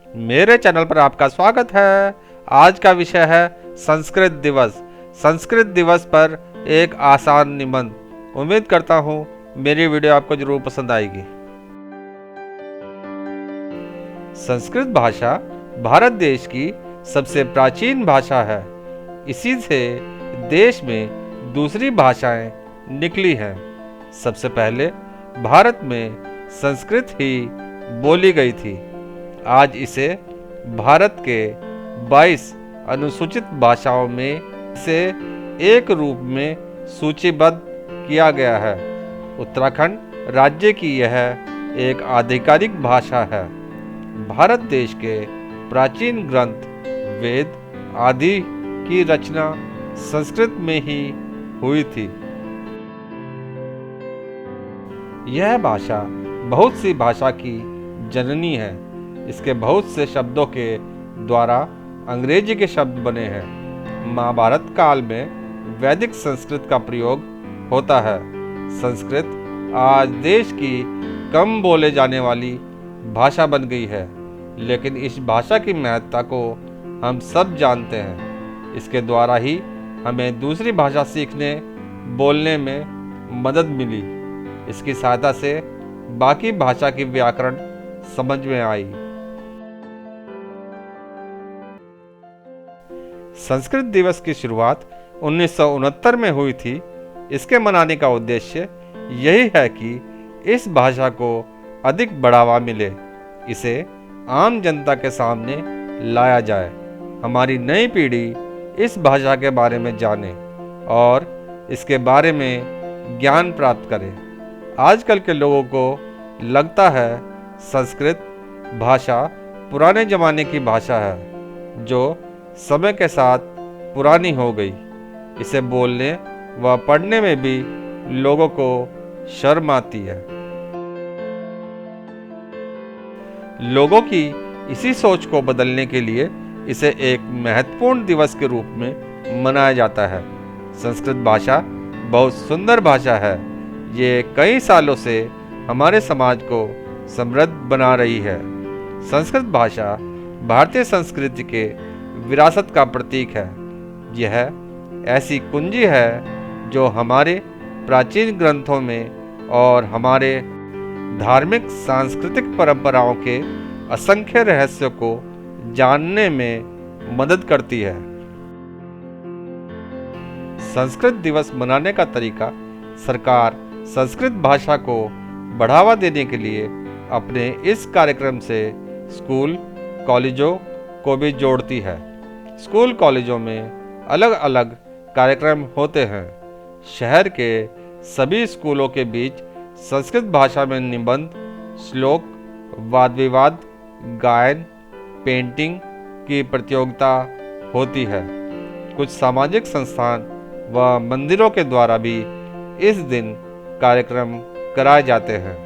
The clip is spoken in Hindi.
मेरे चैनल पर आपका स्वागत है। आज का विषय है संस्कृत दिवस। संस्कृत दिवस पर एक आसान निबंध। उम्मीद करता हूँ मेरी वीडियो आपको जरूर पसंद आएगी। संस्कृत भाषा भारत देश की सबसे प्राचीन भाषा है। इसी से देश में दूसरी भाषाएं निकली हैं। सबसे पहले भारत में संस्कृत ही बोली गई थी। आज इसे भारत के 22 अनुसूचित भाषाओं में से एक रूप में सूचीबद्ध किया गया है। उत्तराखंड राज्य की यह एक आधिकारिक भाषा है। भारत देश के प्राचीन ग्रंथ वेद आदि की रचना संस्कृत में ही हुई थी। यह भाषा बहुत सी भाषा की जननी है। इसके बहुत से शब्दों के द्वारा अंग्रेजी के शब्द बने हैं। महाभारत काल में वैदिक संस्कृत का प्रयोग होता है। संस्कृत आज देश की कम बोले जाने वाली भाषा बन गई है, लेकिन इस भाषा की महत्ता को हम सब जानते हैं। इसके द्वारा ही हमें दूसरी भाषा सीखने बोलने में मदद मिली। इसकी सहायता से बाकी भाषा की व्याकरण समझ में आई। संस्कृत दिवस की शुरुआत 1969 में हुई थी। इसके मनाने का उद्देश्य यही है कि इस भाषा को अधिक बढ़ावा मिले, इसे आम जनता के सामने लाया जाए, हमारी नई पीढ़ी इस भाषा के बारे में जाने और इसके बारे में ज्ञान प्राप्त करे। आजकल के लोगों को लगता है संस्कृत भाषा पुराने ज़माने की भाषा है, जो समय के साथ पुरानी हो गई। इसे बोलने व पढ़ने में भी लोगों को शर्म आती है। लोगों की इसी सोच को बदलने के लिए इसे एक महत्वपूर्ण दिवस के रूप में मनाया जाता है। संस्कृत भाषा बहुत सुंदर भाषा है। ये कई सालों से हमारे समाज को समृद्ध बना रही है। संस्कृत भाषा भारतीय संस्कृति के विरासत का प्रतीक है। यह ऐसी कुंजी है जो हमारे प्राचीन ग्रंथों में और हमारे धार्मिक सांस्कृतिक परंपराओं के असंख्य रहस्यों को जानने में मदद करती है। संस्कृत दिवस मनाने का तरीका सरकार संस्कृत भाषा को बढ़ावा देने के लिए अपने इस कार्यक्रम से स्कूल कॉलेजों को भी जोड़ती है। स्कूल कॉलेजों में अलग अलग कार्यक्रम होते हैं। शहर के सभी स्कूलों के बीच संस्कृत भाषा में निबंध, श्लोक, वाद विवाद, गायन, पेंटिंग की प्रतियोगिता होती है। कुछ सामाजिक संस्थान व मंदिरों के द्वारा भी इस दिन कार्यक्रम कराए जाते हैं।